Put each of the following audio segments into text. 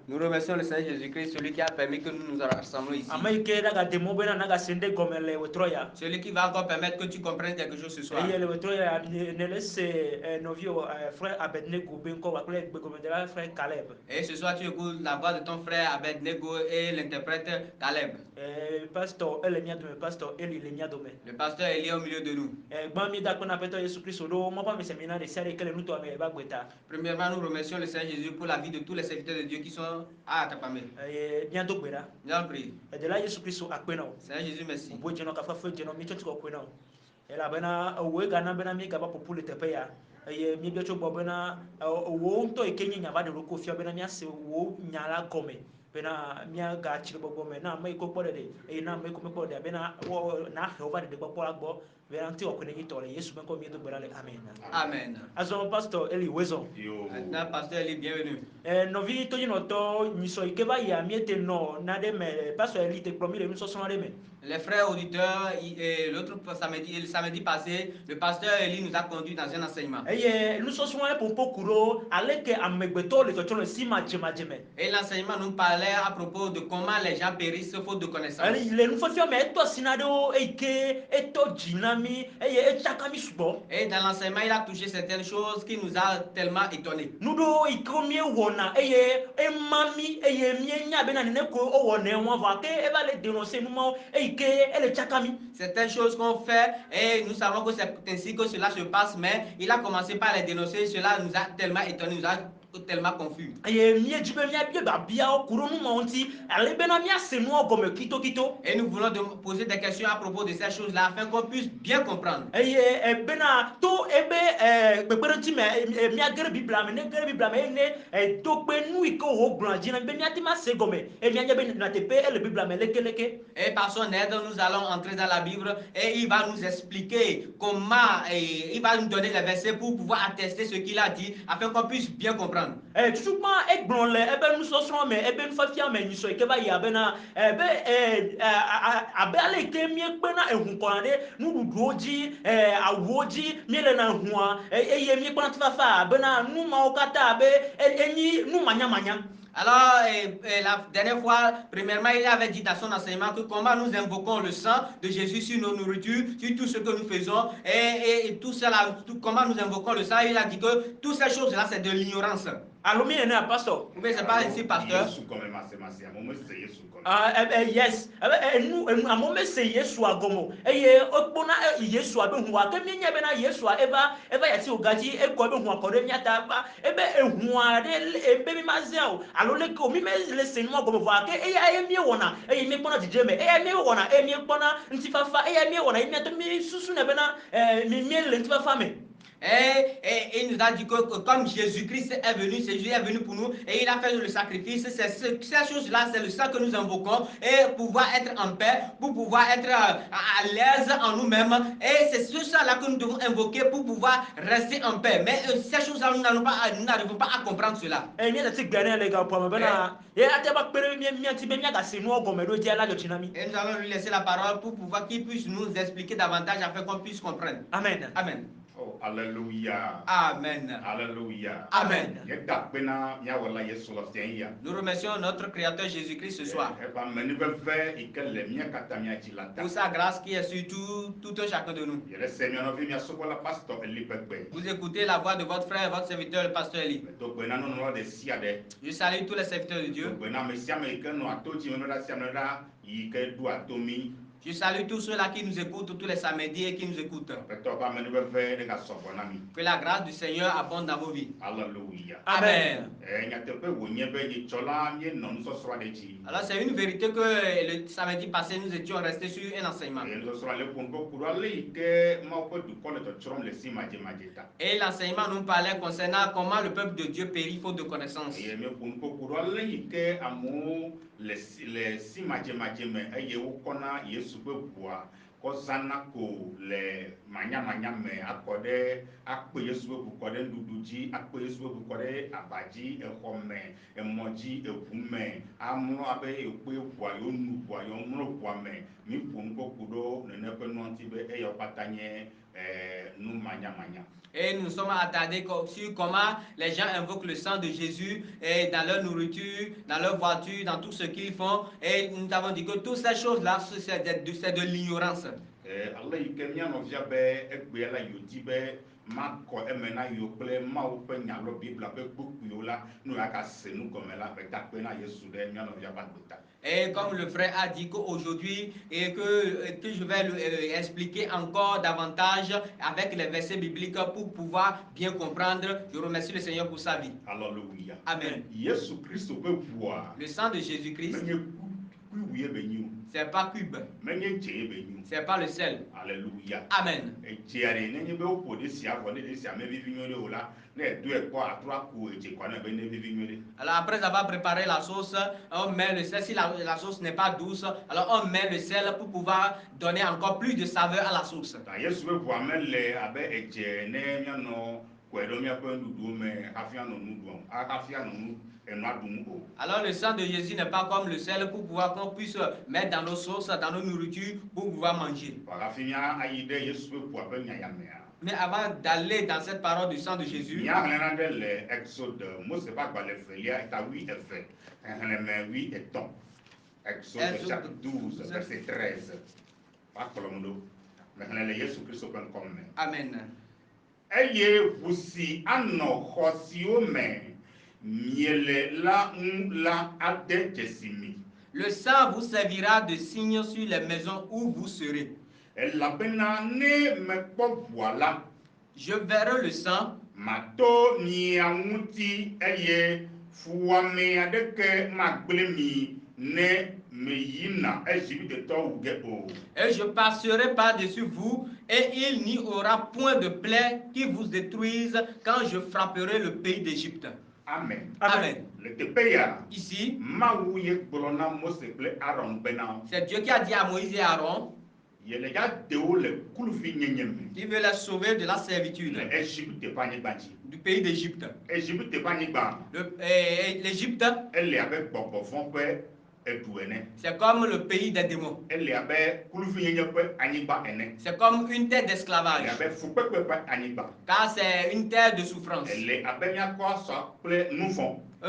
Nous remercions le Seigneur Jésus-Christ, celui qui a permis que nous nous rassemblons ici. Celui qui va encore permettre que tu comprennes quelque chose ce soir. Et ce soir, tu écoutes la voix de ton frère Abednego et l'interprète Caleb. Le pasteur Eli est au milieu de nous. Premièrement, nous remercions le Seigneur Jésus pour la vie de tous les serviteurs de Dieu qui sont à Atapamé. Nous allons prier. Seigneur Jésus, merci. Bena mia ga chiri gbogbo me na mai ko pore de na mai ko me pore bena wo na hova de gbogbo agbo bena ti o kwene gitore Yesu ben ko mi do berale amen. Amen. Azo pastor Eli Wezo. Maintenant pasteur Eli, bienvenue. No vi to no to nyiso ikeba ya miete no na de me pastor Eli te promis nous so de me. Les frères auditeurs, le samedi passé, le pasteur Eli nous a conduit dans un enseignement. Et l'enseignement nous parlait à propos de comment les gens périssent faute de connaissance. Et dans l'enseignement, il a touché certaines choses qui nous a tellement étonnés. Certaines choses qu'on fait et nous savons que c'est ainsi que cela se passe, mais il a commencé par les dénoncer. Cela nous a tellement étonnés, nous a tellement confus. Et nous voulons poser des questions à propos de ces choses-là afin qu'on puisse bien comprendre. Et par son aide, nous allons entrer dans la Bible et il va nous expliquer comment, il va nous donner les versets pour pouvoir attester ce qu'il a dit afin qu'on puisse bien comprendre. Alors, la dernière fois, premièrement, il avait dit dans son enseignement que comment nous invoquons le sang de Jésus sur nos nourritures, sur tout ce que nous faisons, et tout cela, comment nous invoquons le sang, il a dit que toutes ces choses-là, c'est de l'ignorance. Alors, pasteur. Mais c'est pas ainsi, pasteur. Yes. Nous, à mon c'est Yesu agomo. Et okpona Yesu abe huwa. Que minya bena Yesu eva yati ogati e ko be huwa kore miata ba. Ebe huwa de ebe mi mazeo. Alors le ko mi me le seigneur gomo va ke e ya mi wona. E mi kpona dijeme. E ya mi wona. E mi kpona ntifafa. E ya mi wona. E mi to mi susu na bena mi le ntifafa me. Et il nous a dit que comme Jésus-Christ est venu, Jésus est venu pour nous et il a fait le sacrifice, ces choses-là, c'est le sang que nous invoquons et pouvoir être en paix, pour pouvoir être à l'aise en nous-mêmes. Et c'est ce sang-là que nous devons invoquer pour pouvoir rester en paix. Mais ces choses-là, nous n'arrivons pas à comprendre cela. Et nous allons lui laisser la parole pour pouvoir qu'il puisse nous expliquer davantage afin qu'on puisse comprendre. Amen. Amen. Oh, alléluia. Amen. Alléluia. Amen. Nous remercions notre Créateur Jésus-Christ ce soir pour sa grâce qui est sur tout un chacun de nous. Vous écoutez la voix de votre frère, votre serviteur, le pasteur Eli. Je salue tous les serviteurs de Dieu. Je salue tous ceux-là qui nous écoutent tous les samedis et qui nous écoutent. Que la grâce du Seigneur abonde dans vos vies. Alléluia. Amen. Alors c'est une vérité que le samedi passé nous étions restés sur un enseignement. Et l'enseignement nous parlait concernant comment le peuple de Dieu périt faute de connaissance. manya me akɔɖe akpe Yesu ƒe ʋu kɔ ɖe nuɖuɖu dzi, akpe Yesu ƒe ʋu kɔ ɖe aba dzi, exɔ me, emɔ dzi, eʋu me, amlɔ abe ekpe ʋua yewo nu ʋua yewo mlɔ ʋua me, mi ƒo nu kɔ ku ɖo nene ƒe nua ŋuti be eyawo katã nye nu manyamanya. Et nous sommes attardés sur comment les gens invoquent le sang de Jésus et dans leur nourriture, dans leur voiture, dans tout ce qu'ils font. Et nous avons dit que toutes ces choses-là, c'est de l'ignorance. Allah yi ke mianɔvia be egbea la yodi be makɔ eme na yewo kple Mawu ƒe nya lɔ Biblia ƒe kpukpuiwo la nu yaka se nu gɔme la ƒe takpe na Yesu ɖe mianɔvia ƒe agbeta. Et comme le frère a dit qu'aujourd'hui, et que je vais lui expliquer encore davantage avec les versets bibliques pour pouvoir bien comprendre, je remercie le Seigneur pour sa vie. Alléluia. Amen. Yesu Christ ƒe ʋua. Le sang de Jésus-Christ, c'est pas cube, c'est pas le sel. Alléluia. Amen. Alors après avoir préparé la sauce, on met le sel. Si la sauce n'est pas douce, alors on met le sel pour pouvoir donner encore plus de saveur à la sauce. Alors le sang de Jésus n'est pas comme le sel pour pouvoir qu'on puisse mettre dans nos sauces, dans nos nourritures pour pouvoir manger. Mais avant d'aller dans cette parole du sang de Jésus, Exode chapitre 12, verset 13. Amen. Eye vusi ano xɔsiwo me miele la ŋu la ade dzesimi. Le sang vous servira de signe sur les maisons où vous serez. Elabena ne mekpɔ ʋua la, je verrai le sang. Mato mia ŋuti eye fuwame aɖeke magblẽ mi ne meyina Égyptetɔwo wu ge o. Et je passerai par-dessus vous, et il n'y aura point de plaie qui vous détruise quand je frapperai le pays d'Égypte. Amen. Amen. Ici, c'est Dieu qui a dit à Moïse et à Aaron, il veut les sauver de la servitude du pays d'Égypte. L'Égypte, c'est comme le pays des démons. C'est comme une terre d'esclavage. Car c'est une terre de souffrance.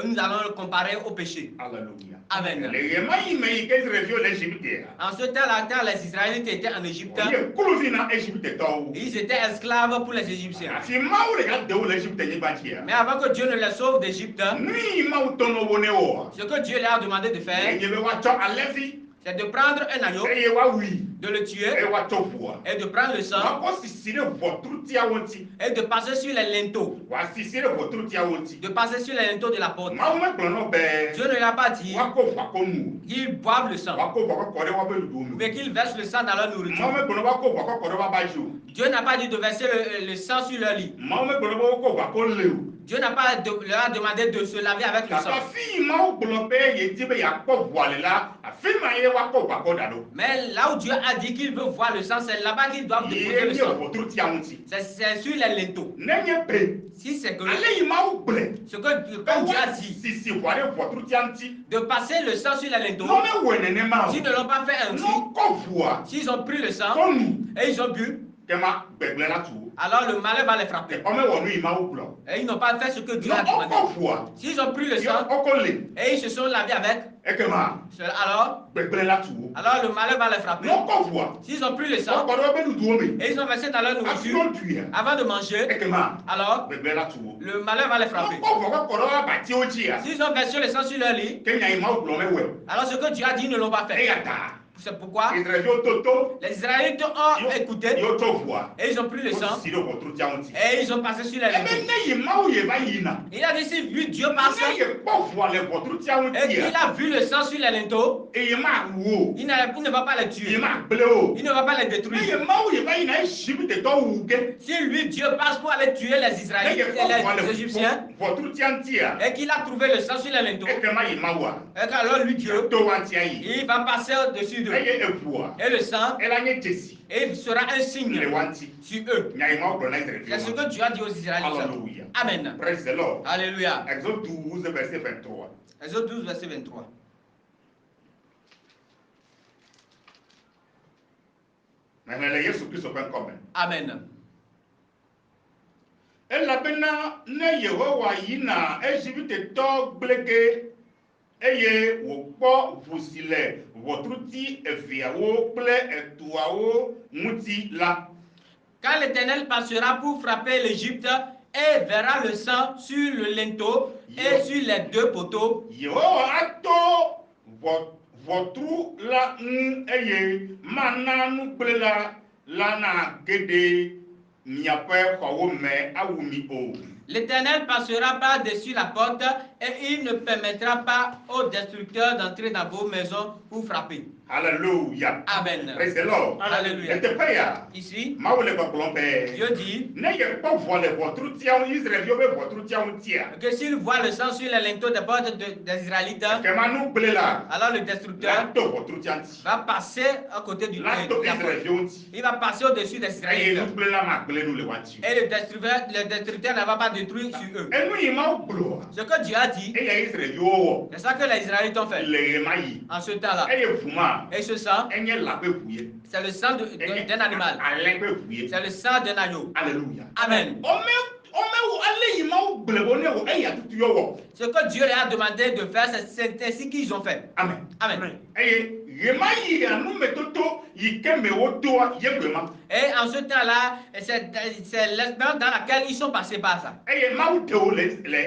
Nous allons le comparer au péché. Alléluia. Amen. En ce temps-là, quand les Israélites étaient en Égypte, ils étaient esclaves pour les Égyptiens. Mais avant que Dieu ne les sauve d'Égypte, ce que Dieu leur a demandé de faire, c'est de prendre un agneau, de le tuer, et de prendre le sang, et de passer sur les linteaux, de passer sur les linteaux de la porte. Dieu ne l'a pas dit qu'ils boivent le sang, mais qu'ils versent le sang dans leur nourriture. Dieu n'a pas dit de verser le sang sur leur lit. Dieu n'a pas leur a demandé de se laver avec le sang. Mais là où Dieu a dit qu'il veut voir le sang, c'est là-bas qu'ils doivent déposer le sang. C'est sur les linteaux. Si c'est que ce que comme Dieu a dit, de passer le sang sur les linteaux, s'ils ne l'ont pas fait ainsi, s'ils ont pris le sang et ils ont bu, alors le malheur va les frapper. Et ils n'ont pas fait ce que Dieu a demandé. S'ils ont pris le sang et ils se sont lavés avec, alors le malheur va les frapper. S'ils ont pris le sang et ils ont versé dans leur nourriture avant de manger, alors le malheur va les frapper. S'ils ont versé le sang sur leur lit, alors ce que Dieu a dit, ils ne l'ont pas fait. C'est pourquoi les Israélites ont écouté et ils ont pris le sang et ils ont passé sur les linteaux. Il a dit si vu Dieu passer et qu'il a vu le sang sur les linteaux, il ne va pas les tuer, il ne va pas les détruire. Si lui Dieu passe pour aller tuer les Israélites et les Égyptiens et qu'il a trouvé le sang sur les linteaux, et qu'alors lui Dieu il va passer au-dessus sur d'eux. eye eʋua Et le sang, ela nye dzesi et il sera un signe le wanti sur eux. nya yi mawo gblɔ na C'est ce Israël que Dieu a dit aux Israélites. Alléluia. Amen. Praise the Lord. Alléluia. Exode 12 verset 23. Exode 12, verset 23. Maintenant le Yesu Kristo ƒe ŋkɔme. Amen. Elabena ne Yehowa yina Egiptetɔ gblege eye wòkpɔ ʋu si le ʋɔtruti eveawo kple etɔawo ŋuti la. Quand l'Éternel passera pour frapper l'Égypte et verra le sang sur le linteau et sur les deux poteaux, Yehowa ato ʋɔtru la ŋu eye mana nugblẽla la nage ɖe miaƒe xɔwo me awu mi o. l'Éternel passera par-dessus la porte et il ne permettra pas aux destructeurs d'entrer dans vos maisons pour frapper. Alléluia. Amen. Praise the Lord. Alléluia. Le teƒe ya, Ici, Mawu le gbɔgblɔm be Dieu dit ne yekpɔ vɔ le ʋɔtrutiawo Israelviwo be ʋɔtrutiawo ŋutia, que s'il voit le sang sur les linteaux des portes des Israélites, kema nugblẽla alors le destructeur la to ʋɔtrutia ŋuti, va passer à côté du la to de la porte. Israelviwo ŋuti, Il va passer au-dessus des eye Israélites. nugblẽla magblẽ nu le woati o. Et le destructeur ne va pas détruire sur eux. Enu yi Mawu gblɔa, Ce que Dieu a dit, eya Israelviwo c'est ça que les Israélites ont wɔ fait le ɣe ma yi, en ce temps-là. eye ʋu ma Et ce sang, enye lã ƒe ʋu ye, c'est le sang enye d'un animal. alẽ ƒe ʋu ye. C'est le sang d'un agneau. Alléluia. Amen. Ɔmewu ale yi Mawu gblẽ bo ne wo eya tutu yɔ wɔ. Ce que Dieu leur a demandé de faire, c'est ainsi qu'ils ont fait. Amen. Amen. Eye ɣe ma yi numetoto yi ke me wodoa ye gbe ma. Et en ce temps-là, c'est l'expérience dans laquelle ils sont passés par ça. Eye Mawu de wo le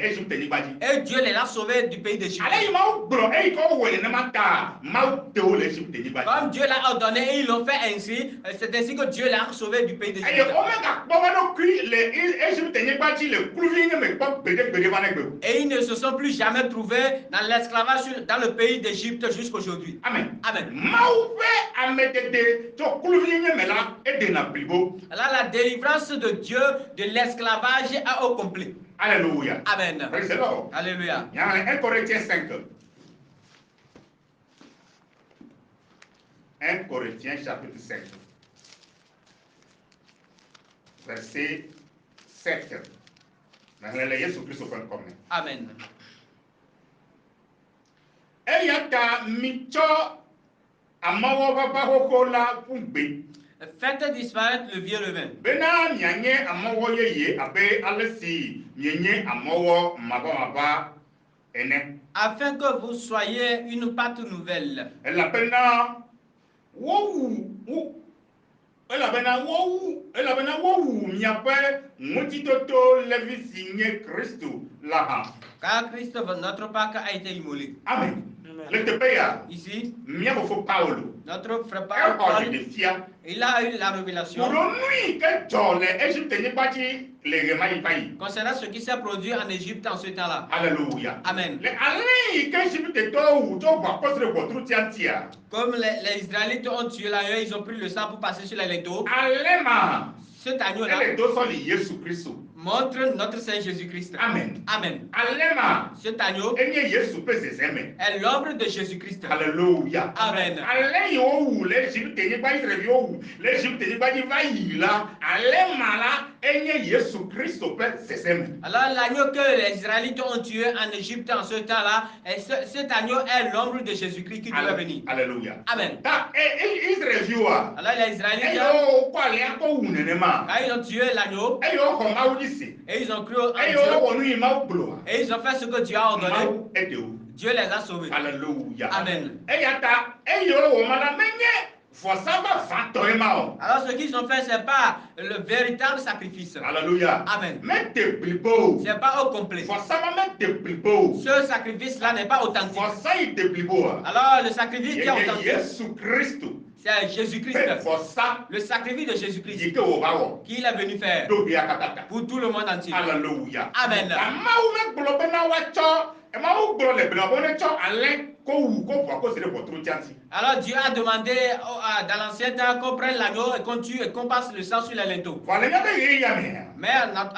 Égypte nyigba dzi. Et Dieu les a sauvés du pays d'Égypte. Ale yi Mawu gblɔ eyi ke wowɔ nenema ta Mawu de wo le Égypte nyigba Comme dzi. Dieu l'a ordonné et ils l'ont fait ainsi, c'est ainsi que Dieu les a sauvés du pays Eye d'Égypte. womegakpɔ be ɖokui le Égypte nyigba dzi le kluvi nye me kpɔ gbeɖegbeɖe va ne gbe o. Et ils ne se sont plus jamais trouvés dans l'esclavage dans le pays d'Égypte jusqu'aujourd'hui. Amen. Amen. Mawu ƒe amedede tso kluvi nye me la eɖena blibo. Alors la délivrance de Dieu de l'esclavage est au complet. Alléluia. Amen. Praise the Lord. Alléluia. Il y a 1 Corinthiens 5. 1 Corinthiens chapitre 5. Verset 7. Maintenant, le Yesu Christ ƒe ŋkɔme. Amen. Eya ta mitsɔ amawɔ vava xoxo la ƒu gbe. Faites disparaître le vieux levain, Bena mianye amawɔ yeye abe ale si mienye amawɔ mabamaba ene. afin que vous soyez une pâte nouvelle, Elabena wowu miaƒe ŋutitoto levi si nye Kristo la hã. car Christ, notre Pâque, a été immolé. Amen. Le teƒe ya, Ici, mia fofo Paulo, notre frère exɔ Paul, ɖeɖefia. il a eu la révélation Kuɖo nui ke dzɔ le Égypte nyigba dzi le ɣe ma yi va yi. concernant ce qui s'est produit en Égypte en ce temps-là. Alléluia. Amen. Le alẽ yi ke Égyptetɔwo wu tso ʋu akɔsre ʋɔtrutia ŋutia, Comme les Israélites ont tué l'agneau, ils ont pris le sang pour passer sur les linteaux. alẽ ma Cet agneau-là ele do sɔli Yesu Kristo. montre notre Saint Jésus-Christ. Amen. Amen. Alẽ ma Cet agneau enye Yesu ƒe zezeme. est l'ombre de Jésus-Christ. Alléluia. Amen. Alẽ yi wowu le Égypte nyigba Israelviwo wu le Égypte nyigba dzi va yi la, alẽ ma la enye Yesu Kristo ƒe zezeme. Alors l'agneau que les Israélites ont tué en Égypte en ce temps-là, cet agneau est l'ombre de Jésus-Christ qui doit venir. Alléluia. Amen. Ta Israelviwoa, Alors les Israélites, eyiwo kɔ alẽa kɔ wu nenema, quand ils ont tué l'agneau, eyiwo xɔ Mawu dzi se, et ils ont cru en eyiwo Dieu, wɔ nu yi Mawu gblɔa, et ils ont fait ce que Dieu a ordonné, Mawu eɖe wo. Dieu les a sauvés. Alléluia. Amen. Eya ta eyiwo wɔ ma la menye vɔsa vavãtɔ ye ma o. Alors ce qu'ils ont fait, c'est pas le véritable sacrifice. Alléluia. Amen. Mete blibo. C'est pas au complet. Vɔsa ma mete blibo. Ce sacrifice-là n'est pas authentique. Vɔsa yi te blibo a. Alors le sacrifice qui est Ye authentique, Yesu Kristo. c'est Jésus-Christ. Ƒe vɔsa Le sacrifice de Jésus-Christ yi ke wo va wɔ. qu'il est venu faire Do bia katata. pour tout le monde entier. Alléluia. Amen. Mawu megblɔ bena woatsɔ. Mawu gblɔ le bena bo ne tsɔ alẽ ko wu ko ʋua ko se ɖe ʋɔtrutia ŋuti. Alors Dieu a demandé dans l'ancien temps qu'on prenne l'agneau et qu'on tue et qu'on passe le sang sur les linteaux. Vɔ le nyabe ɣe ya mea. Mais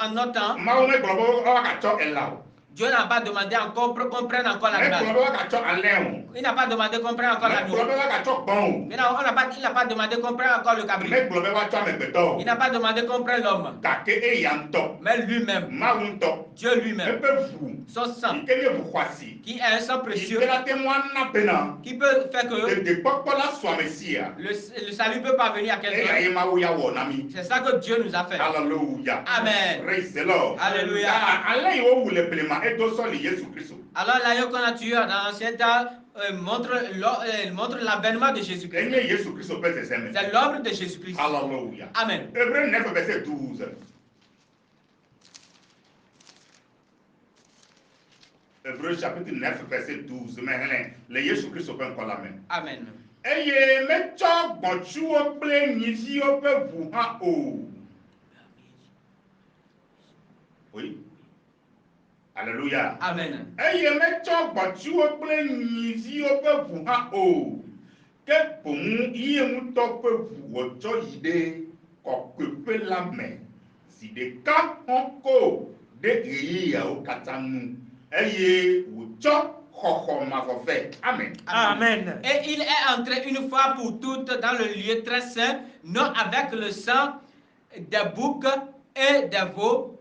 en notre temps, Mawu megblɔ be woagatsɔ elã o. Dieu n'a pas demandé encore qu'on prenne encore Mais l'animal. pour ka cho allen. Il n'a pas demandé qu'on prenne encore Mais l'agneau. pour ka cho bon. Mais non, il n'a pas demandé qu'on prenne encore le cabri. Mais pour ka cho megbeto. Il n'a pas demandé qu'on prenne l'homme. Ka ke e yanto. Mais lui-même, Ma unto. Dieu E lui-même, pe fu. son sang, Ike ye bu kwasi. qui est un sang Ike précieux, la témoin na pena. qui peut faire que De popola soit messia. le salut peut parvenir à E ya quelqu'un. ye ma wo ya wo nami. C'est ça que Dieu nous a fait. Hallelujah. Amen. Praise the Lord. Alléluia. Allen yo wule plema e do so li Yesu Kristo. Alors l'agneau qu'on a tué dans l'ancien temps montre l'avènement de Jésus-Christ. Enye Yesu Kristo pe se seme. C'est l'ombre de Jésus-Christ. Hallelujah. Amen. Hébreux 9 verset 12. Hébreux chapitre 9 verset 12. Mais le Yesu Kristo pe encore la main. Amen. Eye me cho gbonchuo kple nyiviwo pe ʋu hã o. Oui. Alléluia. Amen. Eye me cho gbonchuo kple nyiviwo pe ʋu hã o. Ke boŋ ye ŋutɔ ƒe ʋu wòtsɔ yi ɖe kɔkɔeƒe la me zi ɖeka xɔko ɖe ɣeyiɣiawo katã nu eye wòtsɔ xɔxɔ mavɔvɛ. Amen. Amen. Et il est entré une fois pour toutes dans le lieu très saint, non avec le sang des boucs et des veaux,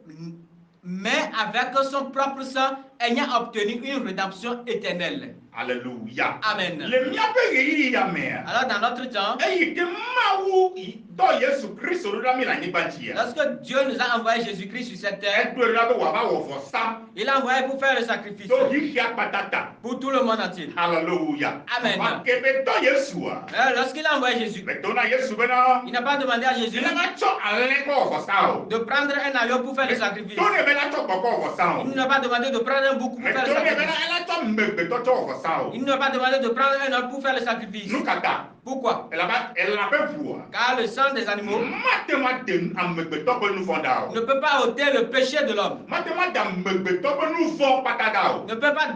mais avec son propre sang, ayant obtenu une rédemption éternelle. Alléluia. Amen. Le miaƒe ɣeyiɣia mea. Alors dans notre temps, Eyi ke Mawu dɔ Yesu Kristo ɖo ɖa mi le anyigba dzia. lorsque Dieu nous a envoyé Jésus-Christ sur cette terre, Eɖoe ɖa be wòava wɔ vɔsa il a envoyé pour faire le sacrifice to xixia kpatata. pour tout le monde entier. Hallelujah. Amen. Ke be dɔ Yesua. Lorsqu'il a envoyé Jésus, Be do na Yesu bena. il n'a pas demandé à Jésus Ina ma tsɔ alẽ kɔ wɔ vɔsa o. de prendre un agneau pour faire le sacrifice. To ne bena tsɔ gbɔkɔ wɔ vɔsa Il o. n'a pas demandé de prendre un bouc pour Me faire to le ne bena sacrifice. ela tsɔ megbetɔ tsɔ wɔ vɔsa o. Il n'a pas demandé de prendre un homme pour faire le sacrifice. Nu kata. Pourquoi? Ela be ʋua. Car le sang des animaux Mate ma de amegbetɔ ƒe nu vɔ da o. ne peut pas ôter le péché de l'homme. Mate ma de amegbetɔ ƒe nu vɔ kpata da o. Ne peut pas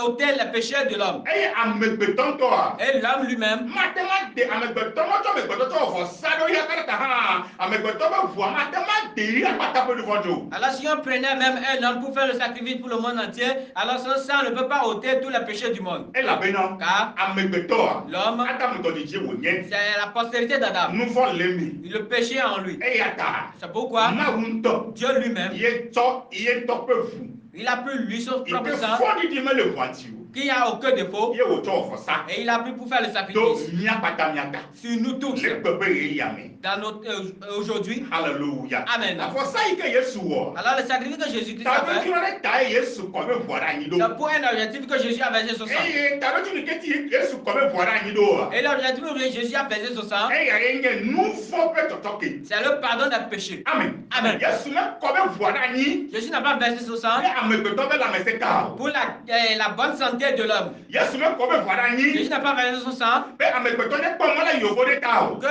ôter le péché de l'homme. Eye amegbetɔ ŋutɔa. Et l'homme lui-même Mate ma de amegbetɔ ma tsɔ amegbetɔ tsɔ wɔ vɔsa ɖo ya kata hã amegbetɔ ƒe ʋua mate ma de ya kpata ƒe nu vɔ dzo. alors si on prenait même un homme pour faire le sacrifice pour le monde entier, alors son sang ne peut pas ôter tous les péchés du monde. Elabena Car amegbetɔa. l'homme, Adamu tɔdzidzi wònye. c'est la postérité d'Adam. Nu vɔ le mi. Le péché est en lui. Eya ta. C'est pourquoi Mawu ŋutɔ. Dieu lui-même, Ye ŋutɔ ƒe ʋu. il a pris lui son propre Ike sang, fɔɖiɖi mele ʋua ŋuti o. qui a aucun défaut, Ye wòtsɔ wɔ vɔsa. et il a pris pour faire le Do sacrifice mía kpata miata. sur nous tous Le kpekpe ɣeyiɣia me. dans notre aujourd'hui. Hallelujah. Amen. Avɔsa yi ke Yesu wɔ. Alors le sacrifice que Jésus-Christ a fait, Taɖodzi ɖe ta ye Yesu kɔ be ʋua ɖe anyi ɖo. c'est pour un objectif que Jésus a versé son sang. Eye taɖodzi ni ke ti Yesu kɔ be ʋua ɖe anyi ɖoa. Et l'objectif que Jésus a versé son sang, Eya ye nye nu vɔ ƒe tɔtɔke. c'est le pardon des péchés. Amen. Amen. Yesu mekɔ be ʋua ɖe anyi. Jésus n'a pas versé son sang Be amegbetɔ be lãmesẽ ka o. pour la bonne santé de l'homme. Yesu mekɔ be ʋua ɖe Jésus anyi. n'a pas versé son sang Be amegbetɔ ne kpɔ mɔ le yovo ɖe ta o. que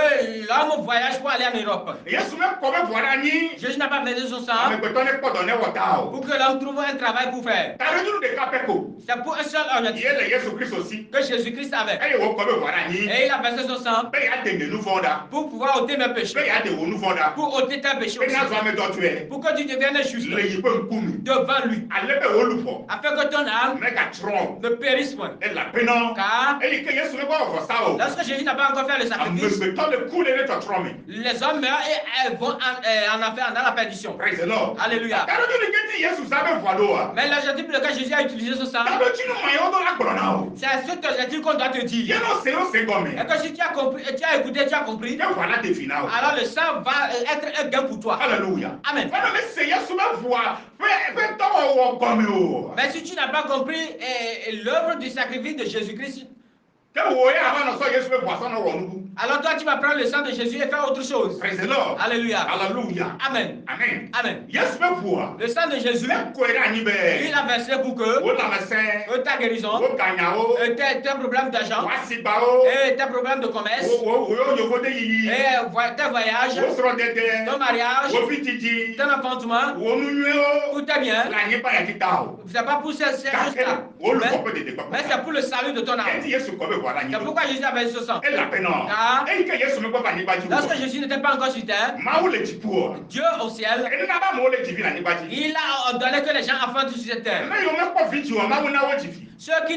l'homme voyage pour aller en Europe. Yesu mekɔ be ʋua ɖe anyi. Jésus n'a pas versé son sang Amegbetɔ ne kpɔ dɔ ne wɔ ta o. pour que l'homme trouve un travail pour faire. Taɖodzi nu ɖeka pɛ ko. C'est pour un seul objectif Ye le Yesu Kristo si. que Jésus-Christ avait. Eye wòkɔ be ʋua ɖe anyi. Et il a versé son sang Be yeade ne nu vɔ ɖa. pour pouvoir ôter mes Be péchés, yeade wò nu vɔ ɖa. pour ôter tes péchés Be aussi, nazɔ ame dɔtɔe. pour que tu deviennes juste Le yi ƒe ŋkume. devant lui, Ale be wò luƒɔ. afin que ton âme Megatrɔ. ne périsse point. Elabena. Car Eyi ke Yesu mekɔ wɔ vɔsa o. lorsque Jésus n'a pas encore fait le sacrifice, Amegbetɔ le ku le ɖe tɔtrɔ me. les hommes meurent et elles vont en enfer, dans la perdition. Praise the Lord. Alléluia. Taɖodzi ni ke ti Yesu sa be ʋua ɖoa. Mais l'objectif pour lequel Jésus a utilisé son sang, Taɖodzi nu mayewo do la gblɔna o. c'est cet objectif qu'on doit te dire. Yeno se o se Et gɔme. que si tu as compris, tu as écouté, tu as compris, Ke ʋua la de fi na o. alors le sang va être un gain pour toi. Hallelujah. Amen. Fana me se Yesu be ʋua ƒe dɔwɔwɔ gɔme o. Mais si tu n'as pas compris l'œuvre du sacrifice de Jésus-Christ, Ke wò ye ava nɔ sɔ Yesu be ʋua sɔnɔ wɔ nuku. alors toi tu vas prendre le sang de Jésus et faire autre chose. Praise the Lord. Alléluia. Hallelujah. Amen. Amen. Amen. Yesu be ʋua. Le sang de Jésus, Mekɔe ɖe anyi il be. a versé pour que Wo lãmesẽ. ta guérison, Wo ganyawo. tes problèmes d'argent, Wo asigbawo. et tes problèmes de commerce, Wo yovo de yiyi. et tes voyages, Wo srɔ̃dede. ton mariage, Wo fitidzi. ton enfantement, Wo nu nyuiwo. pour tes biens. Le anyigba ya tita o. C'est pas pour ces choses-là. Gake wo lu kɔƒe dede Mais c'est kpɔkpɔ. pour le salut de ton âme. Eti Yesu kɔ be ʋua ɖe anyi C'est ɖo. pourquoi Jésus a versé ce sang. Elabena. Car part, Et que Yesu me pas ni bati. lorsque Jésus n'était pas encore sur terre, Maou le tipo. Dieu au ciel, Et n'a pas mo le divi ni bati. il a ordonné que les gens enfantent sur cette terre. Mais yo me pas vite yo maou na wo divi. Ceux qui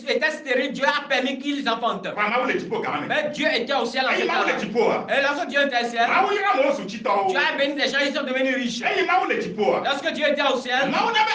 étaient stériles, Dieu a permis qu'ils enfantent. Kwa maou le tipo quand même. Mais Dieu était au ciel en ce Et maou le temps-là. tipo. Et lorsque Dieu était au ciel, Maou ira mo su chito. Dieu a béni des gens, ils sont devenus riches. Et maou le tipo. Lorsque Dieu était au ciel, Maou na be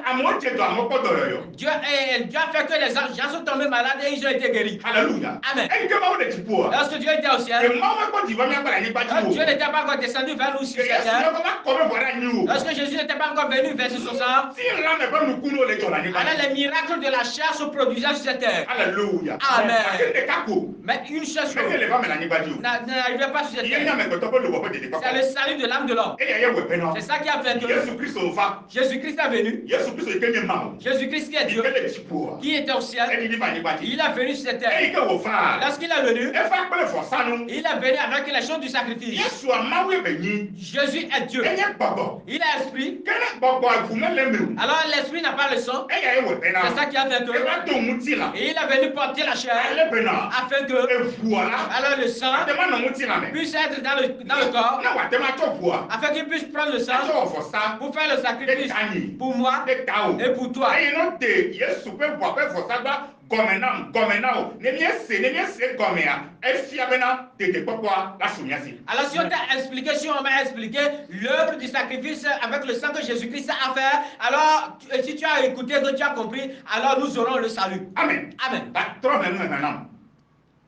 amo je do amo ko do yo. Dieu a fait que les gens sont tombés malades et ils ont été guéris. Alléluia. Amen. Et que maou le tipo. Lorsque Dieu était au Et ciel, maou me ko diva mi akala ni bati. Dieu n'était pas encore descendu vers nous sur Et cette Yesu terre. me ko ko me voilà ni o. Lorsque Jésus n'était pas encore venu verser son sang, Si là me pas nous kuno le jola ni bati. alors les miracles de la chair se produisaient sur cette terre. Alléluia. Amen. Akende kako. Mais une seule chose Mais les femmes la ni bati. n'arrivait pas sur cette Il y a terre. me ko to ko le bo de papa. C'est le salut de l'âme de l'homme. Et ya we pena. C'est ça qui a fait que Yesu Christ o fa. Jésus-Christ est venu. Yesu Christ e kenye maou. Jésus-Christ qui est Dieu Dieu, le tipo. qui était au ciel, Et ni ba ni bati. il est venu sur cette terre. Et que wo fa. Lorsqu'il est venu, E fa pe fo sanu. il est venu avec les choses du sacrifice. Yesu a maou e benyi. Jésus est Dieu. E nye bobo. Il est esprit. Kene bobo afume le meu. Alors l'esprit n'a pas le sang. E ya e we pena. C'est ça qui a fait E que. ba to muti la. Et il est venu porter la chair Ale pena. afin que E fuala. alors le sang Te ma no muti la me. puisse être dans le corps, Na wa te ma to fua. afin qu'il puisse prendre le sang Aso fo sa. pour faire le E sacrifice tani. pour moi E tao. et pour toi. Et non te Yesu pe bo pe fo sa gba gomena o. Ne mi se gomea. E fia bena te popo la sunyasi. Alors si on t'a expliqué, si on m'a expliqué l'œuvre du sacrifice avec le sang que Jésus-Christ a fait, alors si tu as écouté, que tu as compris, alors nous aurons le salut. Amen. Amen. Ba tro me maintenant.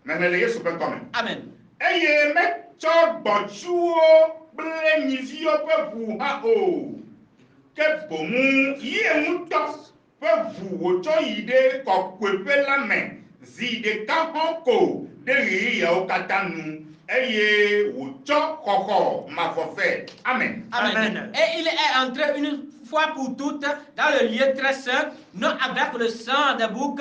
Mais le Yesu pe comme. Amen. Eye me cho gbochuo ble ni vi o pe bu ha o. Ke bomu ye mu to pe bu wo cho ide ko kwepe la me. Zi de ka honko de ri ya o katanu. Eye wo cho koko ma fo fe. Amen. Amen. Amen. Et il est entré une fois pour toutes dans le lieu très saint, non avec le sang des boucs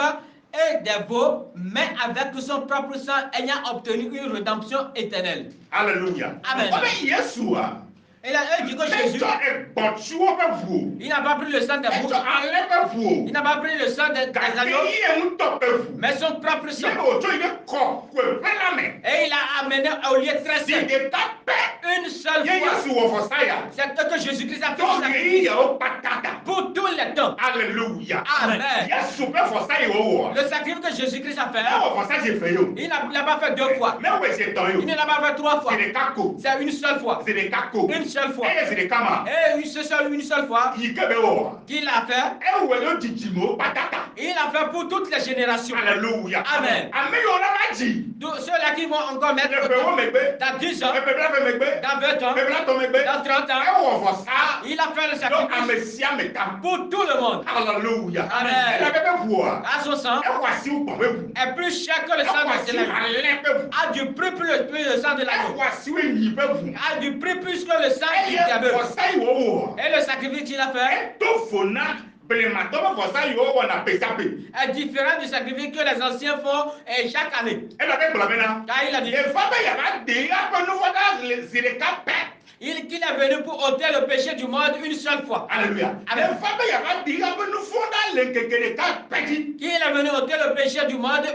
et des veaux, mais avec son propre sang, ayant obtenu une rédemption éternelle. Alléluia. Amen. Obe Yesu a. Et là, il dit que Me Jésus, cho e gbochuo pe bu. il n'a pas pris le sang des Me boucs, cho ale pe bu. il n'a pas pris le sang des Ka agneaux, ye mu to pe bu. mais son propre sang. Se o cho ide ko kwepe la me. Et il a amené au lieu très Zi saint de ka pe. une seule Ye fois. Yesu wo fo sa ya. C'est ce que Jésus-Christ a fait To le sacrifice ri ya o patata. pour tous les temps. Alléluia. Amen. Yesu pe fo sa yo wo. Le sacrifice que Jésus-Christ a E fait, wo fo sa je fe yo. il n'a pas fait 2 fois. Me we se ton yo. Il ne l'a pas fait 3 fois. C'est de kako. C'est une seule fois. C'est de kako. Une seule fois. E c'est de kama. Et une seule fois Yi ke be wo. qu'il a fait, E we yo jijimo patata. il a fait pour toutes les générations. Alléluia. Amen. Ame yo la ma ji. Tous ceux-là qui vont encore mettre Le pe wo me gbe. dans 10 ans, E pe bla fe me gbe. dans 20 ans, E bla to me gbe. dans 30 E ans, wo fo sa. il a fait le Donc sacrifice ame si ame ta. pour tout le monde. Alléluia. Amen. E la be be wo. À son sang E wa si ou pon be wo. est plus cher que le E sang wa de si l'agneau. ale be wo. A du prix plus le sang de E l'agneau. wa si we yi be wo. A du prix plus que le sang du E diable. fo sa yo wo. Et le sacrifice qu'il a fait Eto fona blematɔ bɛ fɔ sa yi o wɔna pesape. est différent du sacrifice que les anciens font chaque année. Ɛna bɛ gblɔ bɛ na. Car il a dit Efa bɛ yaba de aƒe nufɔda zirika pɛ. qu'il est venu pour ôter le péché du monde une seule fois. Alléluia. Amen. Efa bɛ yaba de aƒe nufɔda le nkeke ɖeka pɛdzi. Qu'il est venu ôter le péché du monde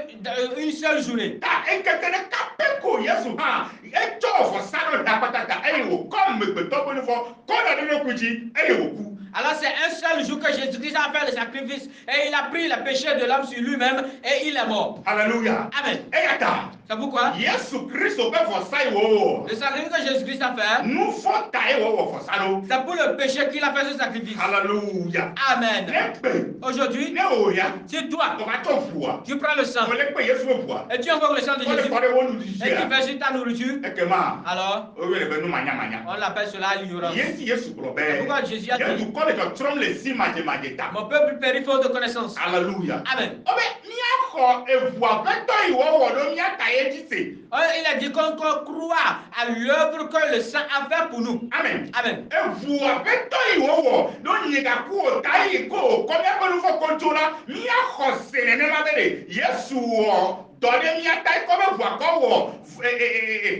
une seule journée. Ta nkeke ɖeka pɛ ko Yesu hã etsɔ vɔsa ɖo da patata eye wòkɔ megbetɔ ƒe nufɔ kɔ da ɖe eɖokui dzi eye wòku. Alors c'est un seul jour que Jésus-Christ a fait le sacrifice et il a pris le péché de l'homme sur lui-même et il est mort. Alléluia. Amen. Eya ta. C'est pourquoi Yesu Kristo bɛ vɔsa yi wɔ. le sacrifice que Jésus-Christ a fait, Nufɔ ta ye wɔ vɔsa ɖo. c'est pour le péché qu'il a fait ce sacrifice. Alléluia. Amen. Ne gbe. Aujourd'hui, Ne o ya. si toi, O ka tɔ ʋua. tu prends le sang O le kpe Yesu be ʋua. et tu invoques le sang de O le Jésus kɔ ɖe wo nu et didi tu ya. fais sur ta nourriture, Ekema. alors O wele be nu manyamanya. on l'appelle cela l'ignorance. Yesi Yesu kplɔ C'est bɛ. pourquoi Jésus a dit, Yesu kɔ le tsɔtsrɔm le si madzemadze ta. mon peuple périt faute de connaissance. Alléluia. Amen. O be miaxɔ eʋua ƒetɔ yi wɔwɔ ɖo miata ye dzi se. Il a dit qu'on croit à l'œuvre que le sang a fait pour nous. Amen. Amen. Eʋua ƒetɔ yi wɔwɔ ɖo nyigaku o ta yi ko o kɔ miaƒe nufɔ kɔntso la miaxɔ se nenema be de Yesu wɔ dɔde miata kɔbɛ ʋua kɔwɔ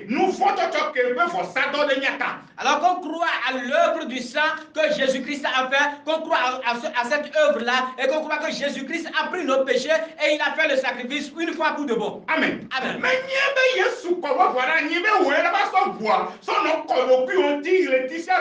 nu fɔtɔtsɔ ke ƒe vɔsa dɔ de miata. Alors qu'on croit à l'œuvre du sang que Jésus-Christ a fait, qu'on croit à cette œuvre-là, et qu'on croit que Jésus-Christ a pris nos péchés et il a fait le sacrifice une fois pour de bon. Amen. Amen. Mais n'y be Yesu kɔbɔ voilà n'y be wo la ba sɔ ʋua sɔnɔ kɔbɔ kui on dit Laetitia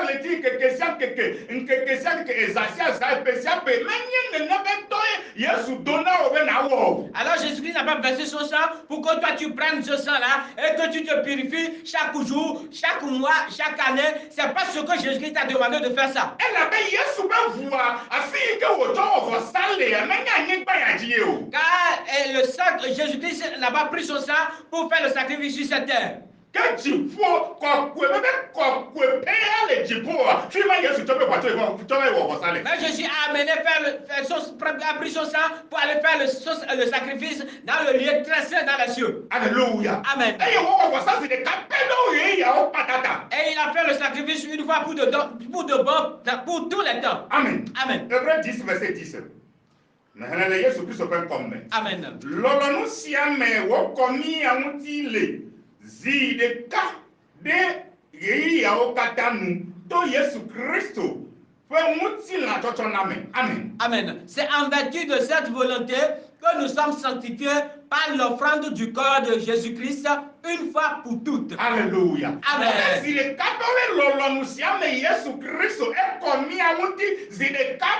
keke ezasia za pesia pe mais n'y ne be tɔ Yesu donna o be na wɔ. Alors Jésus-Christ n'a pas versé son sang pour que toi tu prennes ce sang-là et que tu te purifies chaque jour, chaque mois, chaque année. C'est pas ce que Jésus-Christ t'a demandé de faire ça. Elle a fait Yesu be ʋua afi ke wo tɔ wɔ sale mais n'y gba ya dzi o. Car le sang, Jésus-Christ n'a pas pris son sang pour faire le sacrifice sur cette terre. Que dziƒo kɔkɔe bebe kɔkɔe pɛya le dziƒoa fi ma Yesu tɔ be wɔ wɔ sale. Mais Jésus a amené a pris son sang pour aller faire le sacrifice dans le lieu très saint dans les cieux. Alléluia. Amen. Eye wɔ wɔ sa si ɖeka pɛ ɖe ye yawo patata. Et il a fait le sacrifice une fois pour de bon, pour tout le temps. Amen. Amen. Hébreux 10 verset 10. Maintenant le Yesu Kristo ƒe ŋkɔme. Amen. Lɔlɔnu sia me wokɔ mi ŋuti le zi ɖeka ɖe ɣeyiɣiawo katã nu to Yesu Kristo ƒe ŋutilãtsɔtsɔ na me. Amen. Amen. C'est en vertu de cette volonté que nous sommes sanctifiés par l'offrande du corps de Jésus-Christ une fois pour toutes. Alléluia. Amen. Zi ɖeka tɔ le lɔlɔnu sia me Yesu Kristo ekɔ mia ŋuti zi ɖeka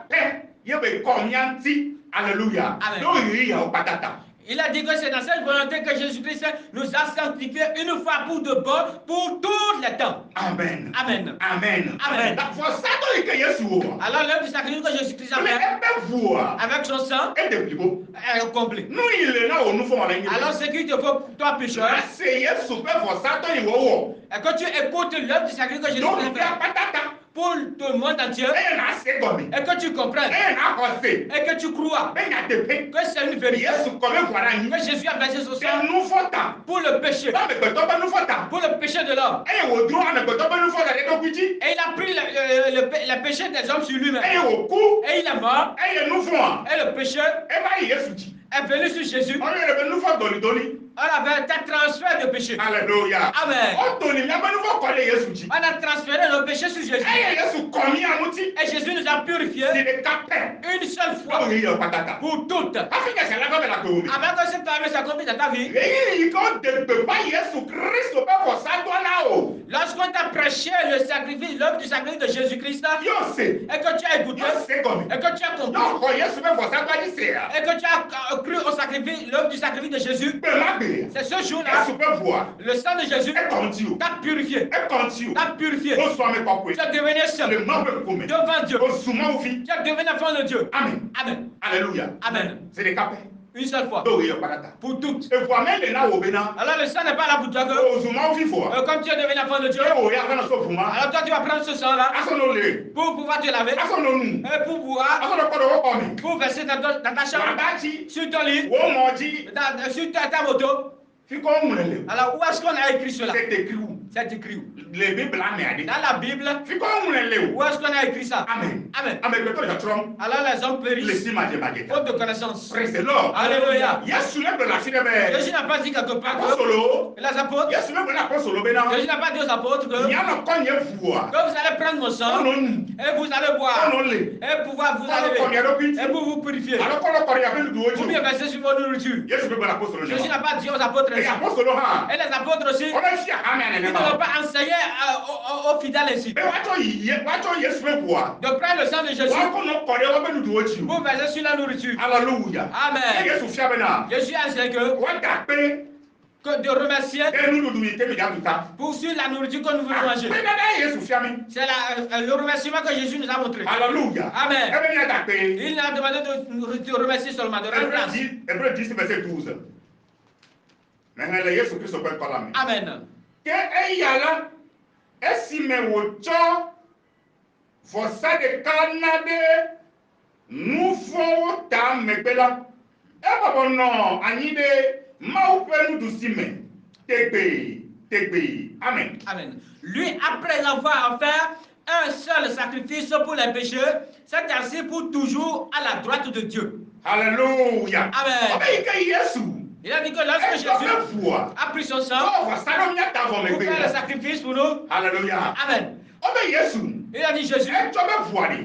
pɛ ye be kɔ mia ŋuti. Alléluia. Amen. To ɣeyiɣiawo patata. Il a dit que c'est dans cette volonté que Jésus-Christ nous a sanctifiés une fois pour de bon, pour tout le temps. Amen. Amen. Amen. Amen. Vɔsa dɔ yi ke Yesu wɔ. Alors l'œuvre du sacrifice que Jésus-Christ a Mais fait ebe ʋua avec son sang ede blibo. est complet. Nu yi le na wo nu fɔ ma le nyi. Alors ce qu'il te faut, toi pécheur, Ase Yesu ƒe vɔsa dɔ yi wɔwɔ. est que tu écoutes l'œuvre du sacrifice que Donc Jésus-Christ bia a fait patata. pour tout le monde entier Eye na se gɔme. et que tu comprennes Eye na xɔ se. et que tu crois Be nya teƒe. que c'est une vérité Yesu kɔme ʋua la nyi. que Jésus a versé son Ke sang nu fɔ ta. pour le péché, Amegbetɔ ƒe nu fɔ ta. pour le péché de l'homme. Eye wòdro amegbetɔ ƒe nu fɔ ta ɖe eɖokui dzi. Et il a pris le péché des hommes sur lui-même. Eye wòku. Et il est mort. Eye nu fɔa. Et le péché Eva yi Yesu dzi. est venu sur Jésus. Ɔyɔ yɛrɛ be nu fɔ dɔlidɔli. On avait un transfert de péché. Alléluia. Amen. Ɔtɔni miaƒe nu fɔ kɔ ɖe Yesu dzi. On a transféré nos péchés sur Jésus. Eye Yesu kɔ mia ŋuti. Et Jésus nous a Zi purifiés ɖeka pɛ. une seule fois Awo ɣeyiɣiawo patata. pour toutes. Hafi nya sia la va bɛ la kpe wo me. Avant que cette parole s'accomplisse dans ta vie, Ɣeyiɣi ke wode gbeƒã Yesu Kristo ƒe vɔsadɔ la o. lorsqu'on t'a prêché le sacrifice, l'œuvre du sacrifice de Jésus-Christ, Yɔ se. et que tu as écouté, Yɔ se gɔme. et que tu as compris, Yɔ xɔ Yesu ƒe vɔsadɔ dzi sea. et que tu as cru au sacrifice, l'œuvre du sacrifice de Jésus, Gbe ma gbe. c'est ce jour-là, Yesu ƒe ʋua. le sang de Jésus Ekɔ ŋuti o. t'a purifié, Ekɔ ŋuti o. t'a purifié. O sɔ ame Tu kɔkɔe. es devenu seul Le Mawu ƒe ŋkume. devant Dieu. O su Mawu fi. Tu es devenu enfant de Dieu. Amen. Amen. Alléluia. Amen. Zi ɖeka pɛ. Une seule fois. Do ɣeyiɣiawo patata. Pour toutes. Evua me le na wo bena. Alors le sang n'est pas là pour toi que, O zu Mawu fi foa. comme tu es devenu enfant de Dieu, Eye wo ya fɛnɛ so ʋuma. alors toi tu vas prendre ce sang-là Aso no le. pour pouvoir te laver, Aso no nu. et pour pouvoir, Aso no kɔ ɖe wo kɔme. pour verser dans ta chambre, Waba dzi. sur ton lit, Wo mɔ dzi. sur ta moto. Fi kɔ ŋlɔ le. Alors où est-ce qu'on a écrit cela? C'est écrit où? C'est écrit où? Le Bible amea de. Dans la Bible, Fi kɔ ŋlɔ le o. où est-ce qu'on a écrit ça? Amen. Amen. Amegbetɔ dzɔtsrɔm. Alors les hommes Le périssent si ma dze ma dze ta. faute de connaissance. Praise the Lord. Alléluia. Yesu ne gblɔ na fi ɖe be. Jésus n'a pas dit quelque part que Apostolo. les apôtres, Yesu ne gblɔ na apostolo bena. Jésus n'a pas dit aux apôtres que Mianɔ kɔ nye ʋua. vous allez prendre mon sang Kɔnɔ nu. et vous allez boire Kɔnɔ le. et pouvoir vous Kɔnɔ kɔ enlever mia ɖokui et dzi. pour vous purifier. Alo kɔnɔ kɔ ɖe yaƒe nuɖuwo Ou bien dzi. verser sur vos nourritures. Yesu ne gblɔ na apostolo Jésus ne n'a ma. pas dit aux apôtres Eye ça. apostolo hã. Et les apôtres aussi, ils Ɔlɛ fi ahame ne nenema. vont pas enseigner aux fidèles ainsi. Be woatsɔ Yesu ƒe ʋua. De prendre le sang de Jésus Woakɔnɔ kɔ ɖe woƒe nuɖuwo dzi o. pour verser sur la nourriture. Alléluia. Amen. Ye Yesu fia bena. Jésus a enseigné que Woada kpe de remercier ɖe nuɖuɖu yi ke mi ɖa tuta. pour sur la nourriture que nous voulons manger. Akpe ɖe Yesu fia mi. C'est le remerciement que Jésus nous a montré. Alléluia. Amen. Ebe miada kpe. Il n'a demandé de remercier seulement, de rendre grâce. Hébreux 10 verset 12. Maintenant le Yesu Kristo ƒe ŋkɔ la me. Amen. Ke eya la, esime wòtsɔ vɔsa ɖeka na ɖe nu vɔ̃wo ta megbe la, ebɔbɔ nɔ anyi ɖe Mawu ƒe nuɖusi me tegbe. Amen. Amen. Lui, après avoir offert un seul sacrifice pour les péchés, s'est assis pour toujours à la droite de Dieu. Alléluia. Amen. Il a dit que lorsque Jésus a pris son sang pour faire le sacrifice pour nous, Alléluia. Amen. Il a dit Jésus,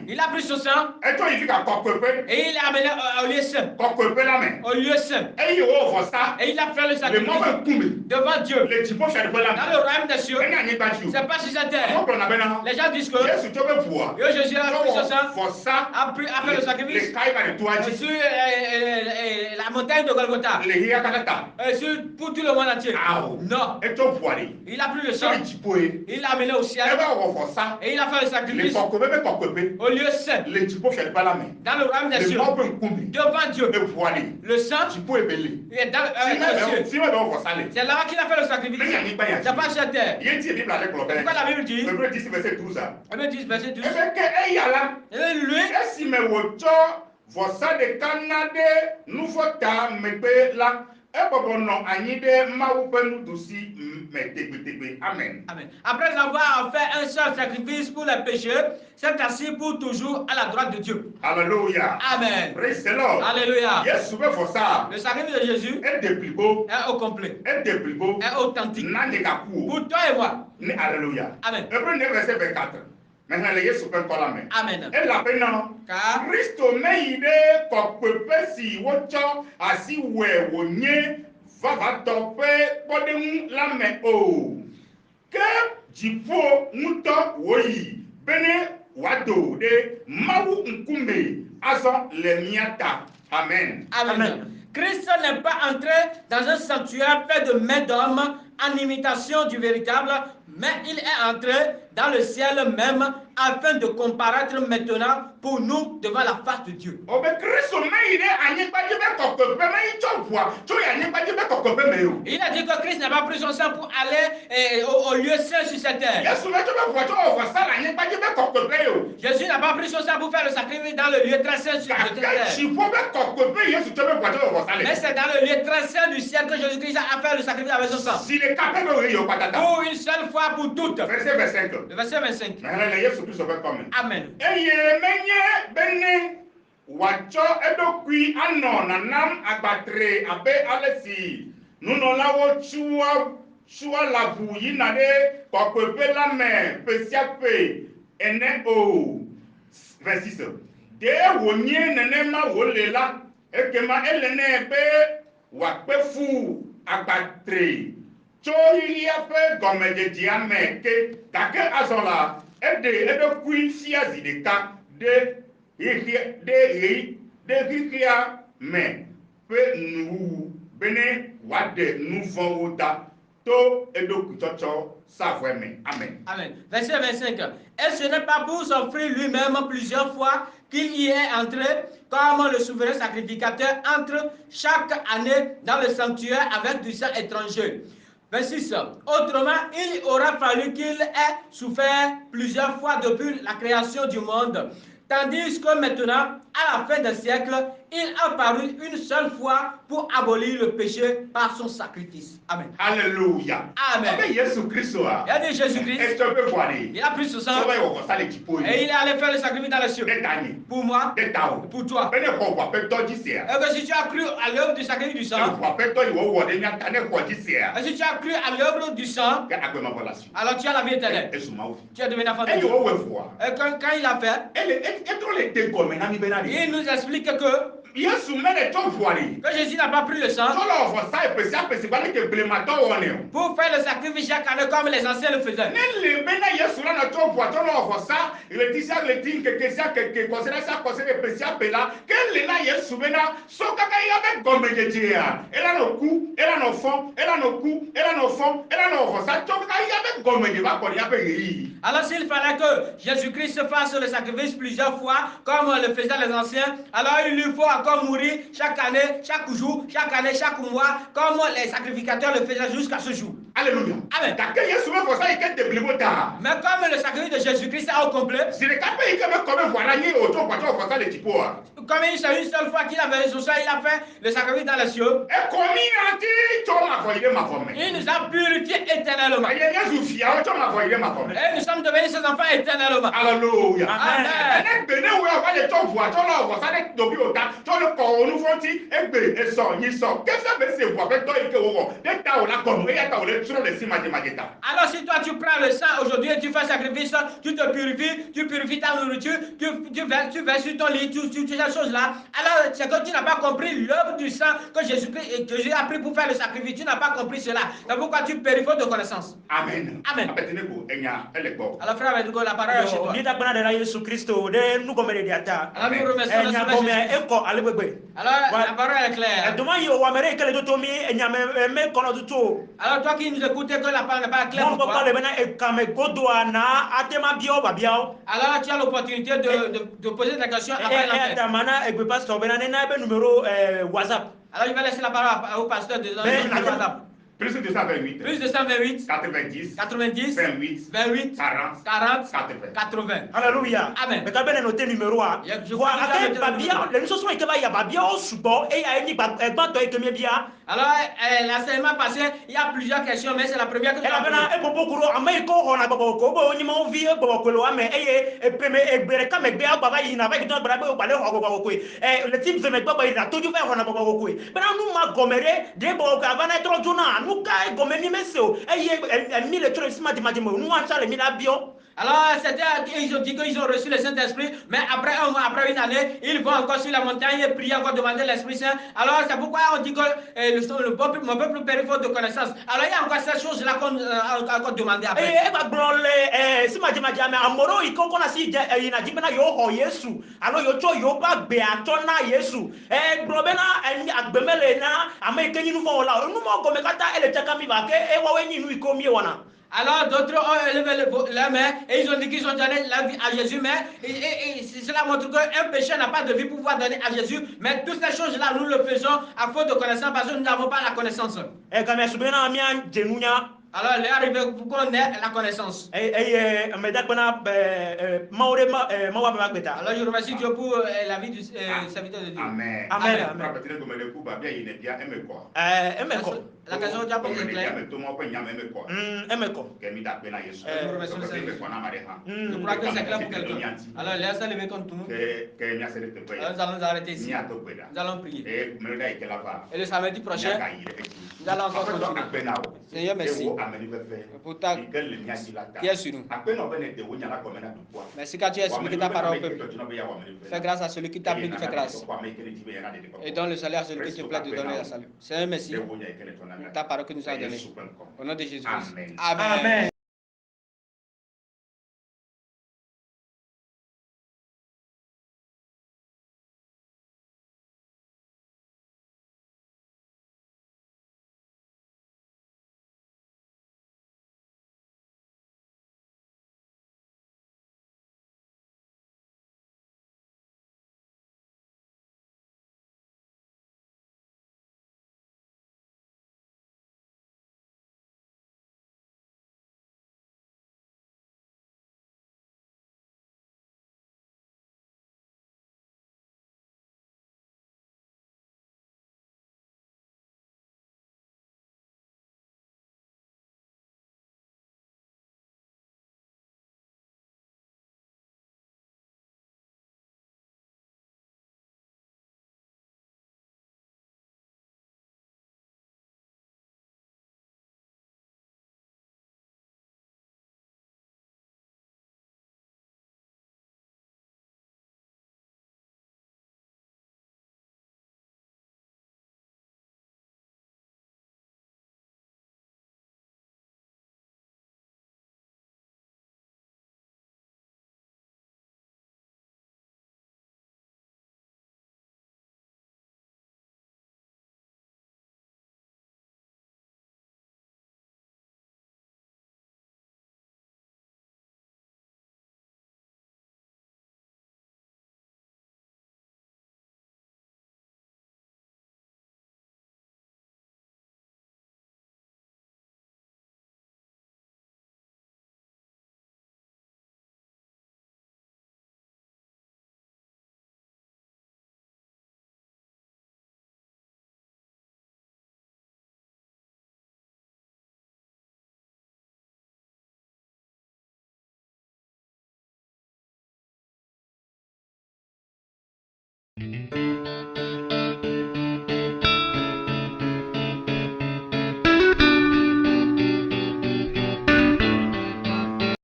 il a pris son sang et il l'a amené au lieu saint. Au lieu saint. Et il a fait le sacrifice devant Dieu. Dans le royaume des cieux, c'est pas sur cette terre. Les gens disent que Jésus a pris son sang, a fait le sacrifice sur la montagne de Golgotha. Pour tout le monde entier. Non. Il a pris le sang, il l'a amené au ciel. Et il a fait le sacrifice au lieu saint. Dans le royaume des cieux, devant Dieu. Le sang est dans le ciel. C'est là qu'il a fait le sacrifice. C'est pas sur terre. Pourquoi la Bible dit Hébreux 10, verset 12. Et lui, Amen. Amen. Après avoir fait un seul sacrifice pour les péchés, s'est assis pour toujours à la droite de Dieu. Alléluia. Amen. Praise the Lord. Alléluia. Yes, le sacrifice de Jésus est au complet, est authentique. Pour toi et moi. Alléluia. Amen. Hébreux 9, verset 24. Maintenant, les Yesu peut encore la main. Amen. Et la peine, Christo meide kokwepe si wocho asi we wonye va tope podemu la main o. Que jipo muto woyi bene wado de mawu nkume azon le miata. Amen. Amen. Christ n'est pas entré dans un sanctuaire fait de mains d'hommes en imitation du véritable, mais il est entré dans le ciel même afin de comparaître maintenant pour nous devant la face de Dieu. Il a dit que Christ n'a pas pris son sang pour aller au lieu saint sur cette terre. Jésus n'a pas pris son sang pour faire le sacrifice dans le lieu très saint sur cette terre. Mais c'est dans le lieu très saint du ciel que Jésus-Christ a fait le sacrifice avec son sang. Pour une seule fois pour toutes. Verset 25. Le verset 25. Amen. Wacho edokui ano nanam agbatre abe alesi nunolawo chua lavu yinade kokwepe la me pesiape ene o. Verset 6. De wonye nenema wolela ekema elene be wakpefu agbatre chohiliape gomejedia meke kake azola edokui siazideka de hihia me pe nu bene wade nu voda to edokuchocho savweme. Amen. Amen. Verset 25. Et ce n'est pas pour s'offrir lui-même plusieurs fois qu'il y est entré, comme le souverain sacrificateur entre chaque année dans le sanctuaire avec du sang étranger. 26. Autrement, il aura fallu qu'il ait souffert plusieurs fois depuis la création du monde. Tandis que maintenant, à la fin des siècles, il a paru une seule fois pour abolir le péché par son sacrifice. Amen. Alléluia. Amen. Il y a dit Jésus-Christ. Il a pris ce sang. Et il est allé faire le sacrifice dans les cieux. Pour moi. Pour toi. Et que si tu as cru à l'œuvre du sacrifice du sang. Et si tu as cru à l'œuvre du sang. Alors tu as la vie éternelle. Tu es devenu enfant de Dieu. Et quand il a fait. Il nous explique que Jésus n'a pas pris le sang pour faire le sacrifice chaque année comme les anciens le faisaient. Alors s'il fallait que Jésus-Christ fasse le sacrifice plusieurs fois comme le faisaient les anciens, alors il lui faut encore mourir chaque année, chaque jour, chaque année, chaque mois, comme les sacrificateurs le faisaient jusqu'à ce jour. Alléluia. Amen. Mais comme le le sacrifice de Jésus-Christ est au complet. Zirekape yi kebe kɔbe voara nye o tso gbɔtɔ fɔsa le dziƒo a. Comme une seule fois qu'il avait son sang, il a fait le sacrifice dans les cieux. Ekomi anti tso mavɔ yi ɖe mavɔ me. Il nous a purifiés éternellement. Eye Yesu fiawo tso mavɔ yi ɖe mavɔ me. Et nous sommes devenus ses enfants éternellement. Alléluia. Amen. Ene gbe ne wo ava le tso voa tso lɔ wɔsa ɖe dobi o ta tso le kɔ o nufɔti egbe esɔ nyisɔ kese be se voa ƒe dɔ yi ke wo wɔ ne ta o la gɔnu eya ta o le trɔ le si madzemadze ta. Alors si toi tu prends le sang aujourd'hui et tu fais sacrifice, tu te purifies, tu purifies ta nourriture, tu verses sur ton lit, toutes ces choses-là. Alors c'est que tu n'as pas compris l'œuvre du sang que Jésus a pris pour faire le sacrifice. Tu n'as pas compris cela. C'est pourquoi tu purifies de connaissance. Amen. Amen. Abednego enya ele gbɔ. Alors frère Abednego, la parole est chez toi. Ni ta gbana de la Yesu Kristo de nu gome de diata. Alors nous remercions le Nya Seigneur gome Jésus. eko alebegbe. Alors la parole est claire. Doma yo wa mere kele to to mi nya me kono tuto. Alors toi qui nous écoutes que la parole n'est pas claire Mon pour papa toi. le bena e kame godoa na atema bio ba biao. Alors tu as l'opportunité de poser ta question après E l'enquête. atamana egbe pastor bena ne na be numéro WhatsApp. Alors je vais laisser la parole au pasteur de WhatsApp. Plus de 228. Plus de 128, 90. 90, 28. 28, 40. 40, 80. 80. Alléluia. Amen. Mais quand ben noter numéro a. Je Wa crois ake que ba bia le so so ke ba ya ba bia o subo e ya ni ba to e ke me bia. Alors, l'enseignement passé, il y a plusieurs questions, mais c'est la première que je E la vais bena e bobo kuro amai ko hona bobo ko bo ni mo vie bobo ko lo ame e preme e gbere ka me gbe agba ba yi na ba ki don bra be o ba le ho bobo ko le team ze me gba ba yi na toju fa hona bobo ko bena nu ma gomere de bobo ka va na tro juna nu ka gomeni meseo e mi le tro sima di majimo nu an sale mi la bio. Alors, c'était, ils ont dit qu'ils ont reçu le Saint-Esprit, mais après un mois, après une année, ils vont encore sur la montagne et prier, encore demander l'Esprit Saint. Alors, c'est pourquoi on dit que mon peuple périph' de connaissance. Alors, il y a encore ces choses-là qu'on a encore demandé après. E ba brole si majima me amoro iko kona si ina jibena yo ho Yesu. Alo yo cho yo ba gbe atona Yesu. Bro bena agbemele na ameke nyinu fo la. Nu mo go me kata ele chaka mi ba ke e wa we nyinu iko mi wana. Alors d'autres ont élevé la main et ils ont dit qu'ils ont donné la vie à Jésus, mais cela montre qu'un pécheur n'a pas de vie pour pouvoir donner à Jésus, mais toutes ces choses-là, nous le faisons à faute de connaissance parce que nous n'avons pas la connaissance. Alors, il est arrivé pour qu'on ait la connaissance. Alors, je remercie Dieu pour la vie du serviteur de Dieu. Amen. Amen. La question déjà pour clair. Je remercie le Seigneur. Je crois que c'est clair pour quelqu'un. Alors, laissez lever contre tout. Alors, nous allons nous arrêter ici. Nous allons prier. Et le samedi prochain, nous allons encore continuer. Seigneur, merci pour ta qui est sur nous. Merci quand tu as expliqué ta parole au peuple. Fais grâce à celui qui t'a pris de faire grâce. Et donne le salut à celui qui te plaît de donner le salut. Seigneur, merci. Ta parole que nous as donnée. Au nom de Jésus. Amen. Amen.